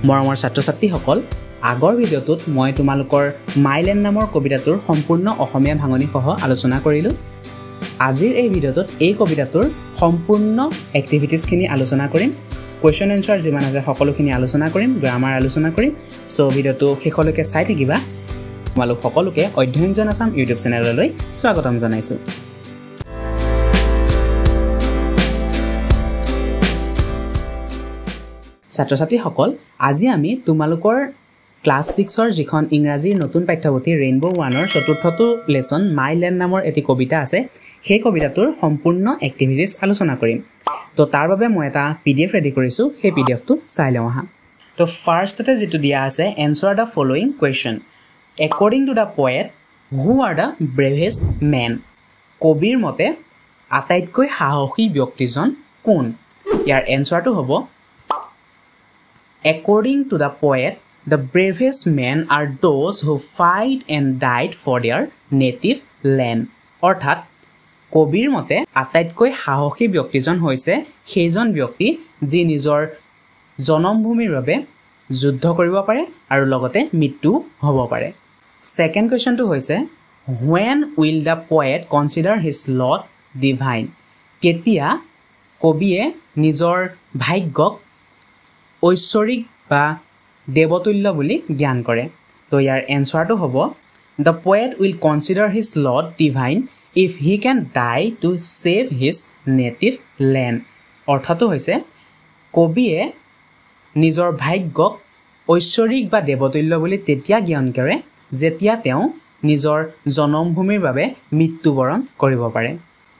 মৰমৰ ছাত্ৰ-ছাত্ৰীসকল আগৰ ভিডিঅ'টোত মই তোমালোকৰ মাইলেণ্ড নামৰ কবিতাটোৰ সম্পূৰ্ণ অসমীয়া ভাঙনি সহ আলোচনা কৰিলো আজিৰ এই ভিডিঅ'টোত এই কবিতাটোৰ সম্পূৰ্ণ এক্টিভিটিজখিনি আলোচনা কৰিম কোৱেশ্চন এনসাৰ যিমান আছে সকলোখিনি আলোচনা কৰিম গ্ৰামাৰ আলোচনা কৰিম সো ভিডিঅ'টো শেষলৈকে চাই থাকিবা তোমালোক সকলোকে অধ্যয়নজন আসাম ইউটিউব চেনেললৈ স্বাগতম জনাইছো ছাত্ৰ-ছাত্ৰীসকল আজি আমি তোমালোকৰ ক্লাস 6 ৰ যিখন ইংৰাজীৰ নতুন পাঠ্যপুথি ৰেইনবো 1 ৰ চতুৰ্থটো লেসন মাইলেণ্ড নামৰ এটি কবিতা আছে সেই কবিতাটোৰ সম্পূৰ্ণ এক্টিভিটিজ আলোচনা কৰিম তো তাৰ বাবে মই এটা পিডিএফ ৰেডি কৰিছো সেই পিডিএফটো চাই লওঁ আহা তো ফাৰ্ষ্টতে যেটো দিয়া আছে answer the following question according to the poet who are the bravest men কবিৰ মতে আটাইতকৈ সাহসী ব্যক্তিজন কোন ইয়াৰ এনসাৰটো হ'ব according to the poet the bravest men are those who fight and died for their native land অৰ্থাৎ কবিৰ মতে আটাইতকৈ সাহসী ব্যক্তিজন হৈছে সেইজন ব্যক্তি যি নিজৰ জনমভূমিৰ বাবে যুদ্ধ কৰিব পাৰে আৰু লগতে মৃত্যু হ'ব পাৰে Second question to hoise when will the poet consider his lot divine ketia kobie nijor bhagyok oishorik ba devotulya boli gyan kore to yar answer to hobo the poet will consider his lot divine if he can die to save his native land orthato hoise kobie nijor bhagyok oishorik ba devotulya boli tetia gyan kore যেতিয়া তেওঁ নিজৰ জনমভূমিৰ বাবে মৃত্যুবৰণ কৰিব পাৰে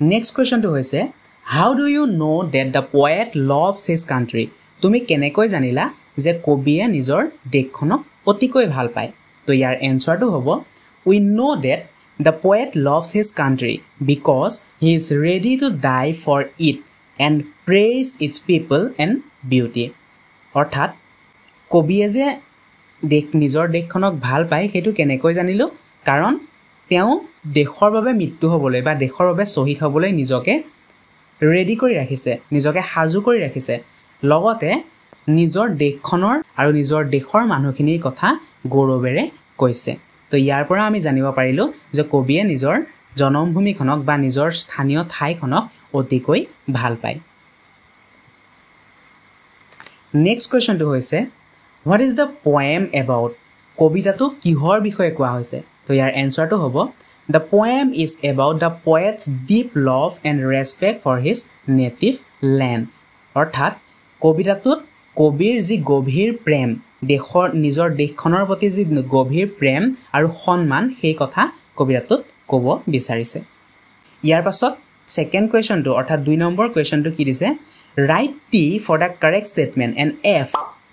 next কোৱেশ্চনটো হৈছে how do you know that the poet loves his country তুমি কেনেকৈ জানিলা যে কবিয়ে নিজৰ দেশখনক অতিকৈ ভাল পায় তো ইয়াৰ এনসাৰটো হ'ব we know that the poet loves his country because he is ready to die for it and praise its people and beauty অৰ্থাৎ কবিয়ে যে নিজৰ দেশখনক ভাল পায় হেতু কেনেকৈ জানিলো কাৰণ তেওঁ দেশৰ বাবে মৃত্যু হ'বলৈ বা দেশৰ বাবে শহীদ হ'বলৈ নিজকে ৰেডি কৰি ৰাখিছে নিজকে হাজু কৰি ৰাখিছে লগতে নিজৰ দেশখনৰ আৰু নিজৰ দেশৰ মানুহখিনিৰ কথা গৌৰৱেৰে কৈছে তো ইয়াৰ পৰা আমি জানিব পাৰিলো যে কবিয়ে নিজৰ জনমভূমিখনক বা নিজৰ স্থানীয় ঠাইখনক অতিকৈ ভাল পায় নেক্সট কোৱেশ্চনটো হৈছে What is the poem about? কবিতাটো কিহৰ বিষয়ে কোৱা হৈছে তো ইয়াৰ এনসাৰটো হ'ব The poem is about the poet's deep love and respect for his native land. অৰ্থাৎ কবিতাটোত কবিৰ যি গভীৰ প্ৰেম দেশৰ নিজৰ দেশখনৰ প্ৰতি যি গভীৰ প্ৰেম আৰু সন্মান সেই কথা কবিতাটোত ক'ব বিচাৰিছে ইয়াৰ পাছত সেকেন্ড কোৱেশ্চনটো অৰ্থাৎ 2 নম্বৰ কোৱেশ্চনটো কি দিছে Write T for the correct statement and F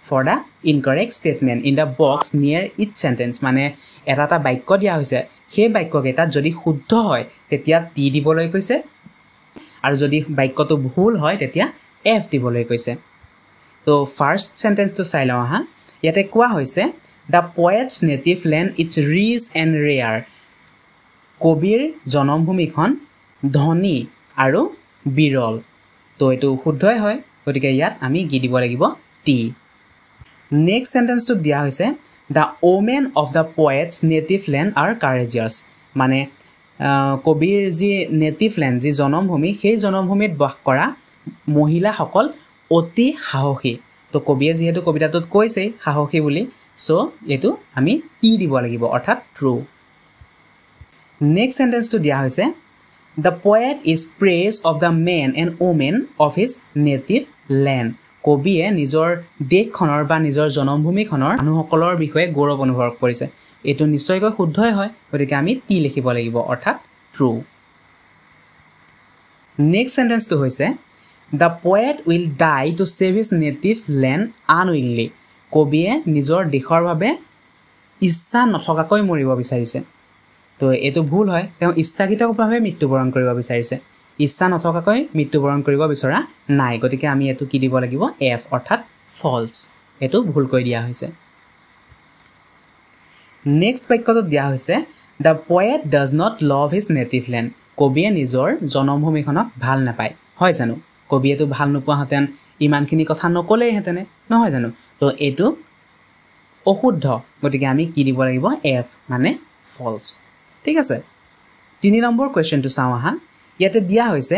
for the incorrect statement in the box near each sentence মানে এটা বাক্য দিয়া হৈছে সেই বাক্যকেইটা যদি শুদ্ধ হয় তেতিয়া টি দিবলৈ কৈছে আৰু যদি বাক্যটো ভুল হয় তেতিয়া এফ দিবলৈ কৈছে তো ফাৰ্স্ট সেন্টেন্সটো চাই লওঁ হা ইয়াতে কোৱা হৈছে the poet's native land is rich and rare কবিৰ জনমভূমিখন ধনী আৰু বিৰল তো এটো শুদ্ধই হয় গতিকে ইয়াত আমি কি দিব লাগিব টি Next sentence to দিয়া হৈছে the women of the poet's native land are courageous মানে কবিৰ যি নেটিভ ল্যান্ড যি জনমভূমি সেই জনমভূমিত বাস কৰা মহিলাসকল অতি সাহসী তো কবিয়ে যেহেতু কবিতাটোত কৈছে সাহসী বুলি সো এটো আমি টি দিব লাগিব অৰ্থাৎ ট্ৰু নেক্সট সেন্টেন্স to দিয়া হৈছে the poet is praise of the men and women of his native land কবিয়ে নিজৰ দেশখনৰ বা নিজৰ জনমভূমিখনৰ মানুহসকলৰ বিষয়ে গৌৰৱ অনুভৱ কৰিছে এটো নিশ্চয়কৈ শুদ্ধই হয় গতিকে আমি টি লিখিব লাগিব অৰ্থাৎ ট্ৰু নেক্সট সেন্টেন্সটো হৈছে the poet will die to save his native land unwillingly কবিয়ে নিজৰ দেশৰ বাবে ইচ্ছা নথকাকৈ মৰিব বিচাৰিছে তো এটো ভুল হয় তেওঁ ইচ্ছাকৃতভাৱে মৃত্যুবৰণ কৰিব বিচাৰিছে ইচ্ছা নথকাকৈ মৃত্যুবৰণ কৰিব বিচৰা নাই গতিকে আমি এটো কি দিব লাগিব এফ অৰ্থাৎ ফলস এটো ভুল কৈ দিয়া হৈছে নেক্সট বাক্যটো দিয়া হৈছে the poet does not love his native land কবিয়ে নিজৰ জনমভূমিখনক ভাল নাপায় হয় জানো কবিয়েটো ভাল নোপোৱা হতেন ইমানখিনি কথা নকলেই হেতেনে নহয় জানো তো এটো অশুদ্ধ গতিকে আমি কি দিব লাগিব f মানে false ঠিক আছে 3 নম্বৰ কোৱেশ্চনটো চাওঁ আহা ইয়াতে দিয়া হৈছে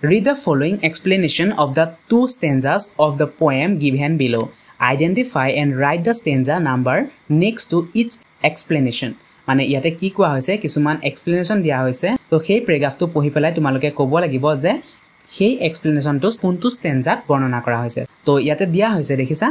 read the following explanation of the two stanzas of the poem given below identify and write the stanza number next to each explanation মানে ইয়াতে কি কোৱা হৈছে কিছুমান এক্সপ্লেনেশন দিয়া হৈছে তো সেই প্যাৰাগ্ৰাফটো পঢ়ি পেলাই তোমালোকে ক'ব লাগিব যে সেই এক্সপ্লেনেশনটো কোনটো স্টেঞ্জাত বৰ্ণনা কৰা হৈছে তো ইয়াতে দিয়া হৈছে দেখিছা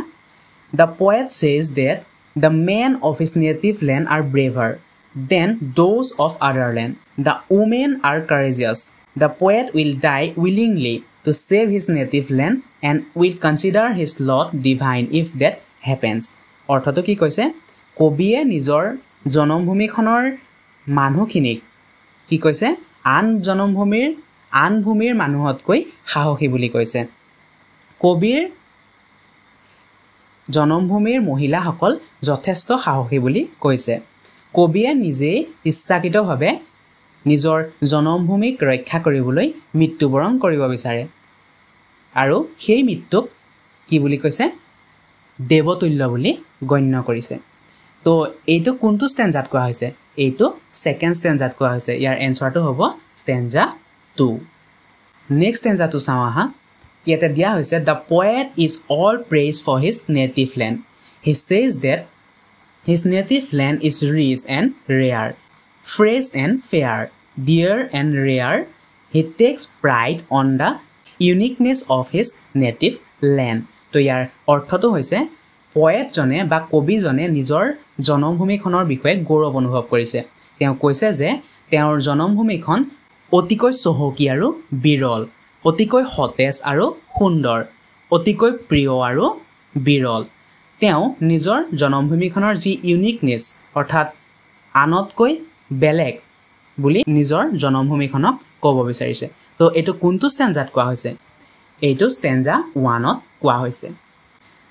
the poet says that the men of his native land are braver than those of other land the women are courageous the poet will die willingly to save his native land and will consider his lot divine if that happens অৰ্থটো কি কৈছে কবিয়ে নিজৰ জনমভূমিখনৰ মানুহখিনিক কি কৈছে আন ভূমিৰ মানুহতকৈ সাহসী বুলি কৈছে কবিৰ জনমভূমিৰ মহিলাসকল যথেষ্ট সাহসী বুলি কৈছে কবিয়ে নিজে ইচ্ছাকৃতভাৱে নিজৰ জনমভূমিক ৰক্ষা কৰিবলৈ মৃত্যুবৰণ কৰিব বিচাৰে আৰু সেই মৃত্যুক কি বুলি কৈছে দেৱতুল্য বুলি গণ্য কৰিছে তো এইটো কোনটো স্টেঞ্জাত কোৱা হৈছে এইটো সেকেন্ড স্টেঞ্জাত কোৱা হৈছে ইয়াৰ এনসাৰটো হ'ব স্টেঞ্জা 2 নেক্সট স্টেঞ্জাটো চাওঁ আহা ইয়াতে দিয়া হৈছে the poet is all praise for his native land he says that his native land is rich and rare fresh and fair dear and rare he takes pride on the uniqueness of his native land তো ইয়াৰ অৰ্থটো হৈছে poet জনে বা কবি জনে নিজৰ জনমভূমিখনৰ বিষয়ে গৌৰৱ অনুভৱ কৰিছে তেওঁ কৈছে যে তেওঁৰ জনমভূমিখন অতিকৈ চহকী আৰু বিৰল অতিকৈ সতেজ আৰু সুন্দৰ অতিকৈ প্ৰিয় আৰু বিৰল তেওঁ নিজৰ জনমভূমিখনৰ যি ইউনিকনেছ অৰ্থাৎ আনতকৈ বেলেগ বুলি নিজৰ জনমভূমিখনক ক'ব বিচাৰিছে তো এটো কোনটো স্টেঞ্জাত কোৱা হৈছে এইটো স্টেঞ্জা 1ত কোৱা হৈছে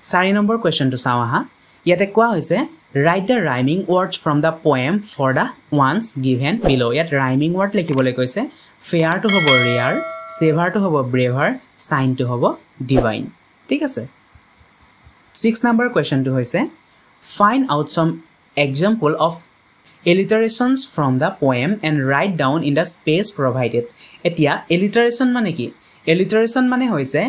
4 নম্বৰ কোৱেশ্চনটো চাওঁ আহা ইয়াতে কোৱা হৈছে write the rhyming words from the poem for the ones given below ইয়াত rhyming word লিখিবলৈ কৈছে fair to হ'ব rare saver to হ'ব braver sign to হ'ব divine ঠিক আছে 6 নম্বৰ কোৱেশ্চনটো হৈছে find out some example of alliterations from the poem and write down in the space provided এতিয়া alliteration মানে কি alliteration মানে হৈছে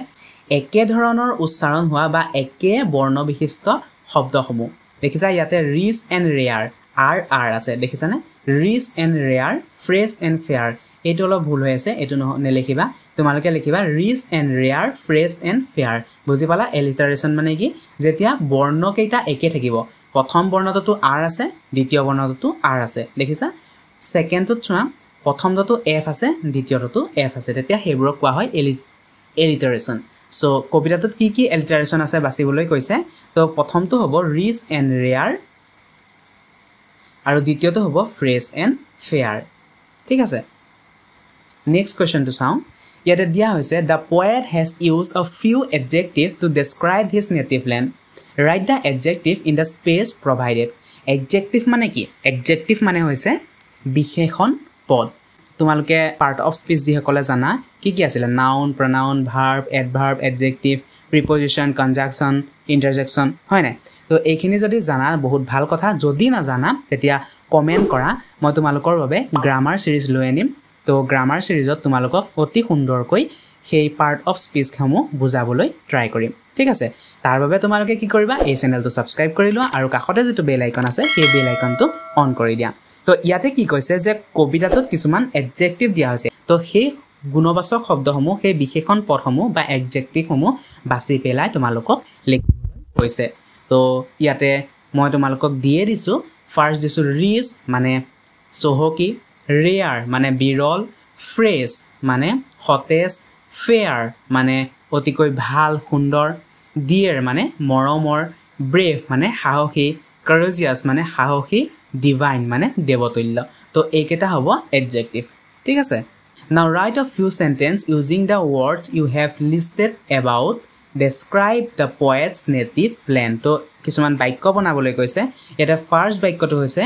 একে ধৰণৰ উচ্চাৰণ হোৱা বা একে বৰ্ণ বিশিষ্ট শব্দসমূহ দেখিছা ইয়াতে rich and rare r আছে দেখিছানে rich and rare fresh and fair এইটো অলপ ভুল হৈ আছে এটো নেলিখিবা তোমালোকে লিখিবা rich and rare fresh and fair বুজি পালা alliteration মানে কি যেতিয়া বৰ্ণ কেইটা একে থাকিব প্ৰথম বৰ্ণটো r আছে দ্বিতীয় বৰ্ণটো r আছে দেখিছা সেকেন্ডটো চোৱা প্ৰথমটো f আছে দ্বিতীয়টো f আছে তেতিয়া হেবৰক কোৱা হয় alliteration সো কবিতাটোত কি কি alliteration আছে বাছিবলৈ কৈছে তো প্ৰথমটো হ'ব rich and rare আৰু দ্বিতীয়টো হ'ব fresh and fair ঠিক আছে নেক্সট কোৱেশ্চনটো চাওঁ ইয়াতে দিয়া হৈছে the poet has used a few adjectives to describe his native land write the adjective in the space provided adjective মানে কি adjective মানে হৈছে বিশেষণ পদ তোমালোকে পাৰ্ট অফ স্পিচ দি সকলে জানা কি কি আছিল noun pronoun verb adverb adjective preposition conjunction interjection হয় না তো এইখিনি যদি জানা বহুত ভাল কথা যদি না জানা তেতিয়া কমেন্ট কৰা মই তোমালোকৰ বাবে গ্ৰামাৰ সিৰিজ লৈ আনিম তো গ্ৰামাৰ সিৰিজত তোমালোকক অতি সুন্দৰকৈ সেই পাৰ্ট অফ স্পিচ সমূহ বুজাবলৈ ট্ৰাই কৰিম ঠিক আছে তাৰ বাবে তোমালোকে কি কৰিবা এই চেনেলটো সাবস্ক্ৰাইব কৰি লোৱা আৰু কাষতে যেটো বেল আইকন আছে সেই বেল আইকনটো অন কৰি দিয়া তো ইয়াতে কি কৈছে যে কবিতাটোত কিছুমান এডজেক্টিভ দিয়া হৈছে তো সেই গুণবাচক শব্দসমূহ সেই বিশেষণ পদসমূহ বা এডজেক্টিভসমূহ বাছি পেলাই তোমালোকক লিখিবলৈ কৈছে তো ইয়াতে মই তোমালোকক দিয়ে দিছো ফাৰ্স্ট দিছো ৰিচ মানে চহকী ৰেয়াৰ মানে বিৰল ফ্ৰেছ মানে সতেজ ফেয়াৰ মানে অতিকৈ ভাল সুন্দৰ ডিয়াৰ মানে মৰমৰ ব্ৰেভ মানে সাহসী courageous মানে সাহসী divine মানে দেৱতুল্য তো এইকেইটা হ'ব adjective ঠিক আছে now write a few sentences using the words you have listed about describe the poet's native land তো কিছুমান বাক্য বনাবলৈ কৈছে এটা ফাৰ্স্ট বাক্যটো হৈছে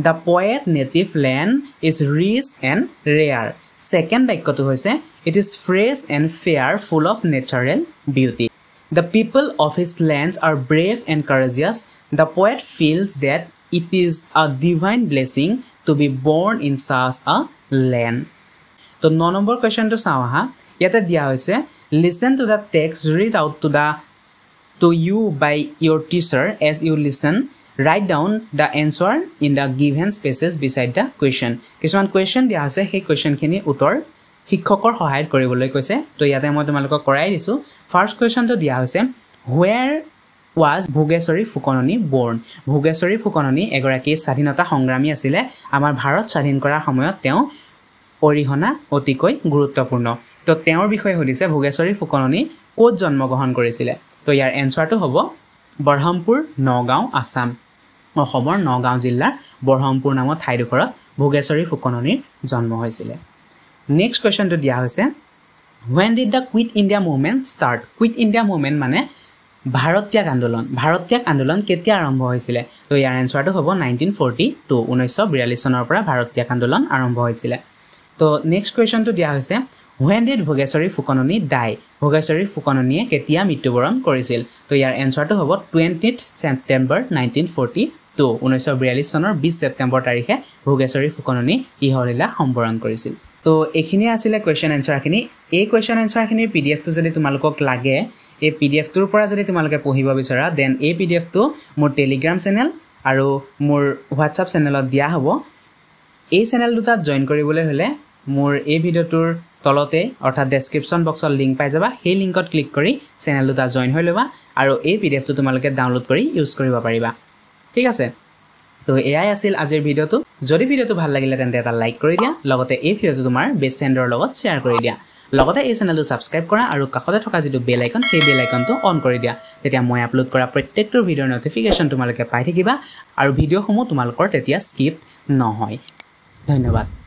the poet's native land is rich and rare second বাক্যটো হৈছে it is fresh and fair full of natural beauty The people of his lands are brave and courageous. The poet feels that it is a divine blessing to be born in such a land. So 9 number question to saw ha yata dia hoise listen to the text read out to you by your teacher. As you listen, write down the answer in the given spaces beside the question. Kisman question dia hoise he question khini utor শিক্ষকৰ সহায়ত কৰিবলৈ কৈছে তো ইয়াতে মই তোমালোকক কৰাই দিছো ফাৰ্স্ট কোৱেশ্চন তো দিয়া হৈছে where was Bhogeswari Phukanani born Bhogeswari Phukanani এগৰাকী স্বাধীনতা সংগ্ৰামী আছিল আমাৰ ভাৰত স্বাধীন কৰাৰ সময়ত তেওঁ অৰিহণা অতিকৈ গুৰুত্বপূৰ্ণ তো তেওঁৰ বিষয়ে হলিছে ভোগেশ্বৰী ফুকননী কোত জন্মগ্ৰহণ কৰিছিল তো ইয়াৰ এনসাৰটো হ'ব বৰহামপুৰ নগাঁও আসাম অসমৰ নগাঁও জিলাৰ বৰহামপুৰ নামৰ ঠাইডোখৰত ভোগেশ্বৰী ফুকননীৰ জন্ম হৈছিল Next question to dia hoise when did the Quit India movement start? Quit India movement mane Bharat Tyag Andolon ketia arambho hoisile to yar answer to hobo 1942 1942 sonor pora Bharat Tyag Andolon arambho hoisile to next question to dia hoise when did Bhogeshwari Fukononi die? Bhogeshwari Fukononi ketia mittuboron korisil to yar answer to hobo 20th September 1942 1942 sonor 20 September tarikhe Bhogeshwari Fukononi ihorila সম্বৰণ কৰিছিল তো এখিনি আছিল question answer খিনি এই question answer খিনি PDF টো যদি তোমালোকক লাগে এই পিডিএফ টোৰ পৰা যদি তোমালোকে পঢ়িব বিচাৰা দেন এই পিডিএফ টো মোৰ টেলিগ্ৰাম চেনেল আৰু মোৰ হোৱাটসঅ্যাপ চেনেলত দিয়া হ'ব এই চেনেল দুটা জয়েন কৰিবলৈ হলে মোৰ এই ভিডিওটোৰ তলতে অৰ্থাৎ ডেসক্ৰিপচন বক্সৰ লিংক পাই যাবা সেই লিংকত ক্লিক কৰি চেনেল দুটা জয়েন হৈ লবা আৰু এই পিডিএফ টো তোমালোকে ডাউনলোড কৰি ইউজ কৰিব পাৰিবা ঠিক আছে তো এয়াই আছিল আজিৰ ভিডিওটো যদি ভিডিওটো ভাল লাগিলে তেন্তে এটা লাইক কৰি দিয়া লগতে এই ভিডিওটো তোমাৰ বেষ্ট ফ্ৰেণ্ডৰ লগত শেয়াৰ কৰি দিয়া লগতে এই চেনেলটো সাবস্ক্ৰাইব কৰা আৰু কাষতে থকা যেটো বেল আইকন সেই বেল আইকনটো অন কৰি দিয়া তেতিয়া মই আপলোড কৰা প্ৰত্যেকটো ভিডিওৰ নটিফিকেশন তোমালোকে পাই থাকিবা আৰু ভিডিওসমূহ তোমালোকৰ তেতিয়া স্কিপ নহয় ধন্যবাদ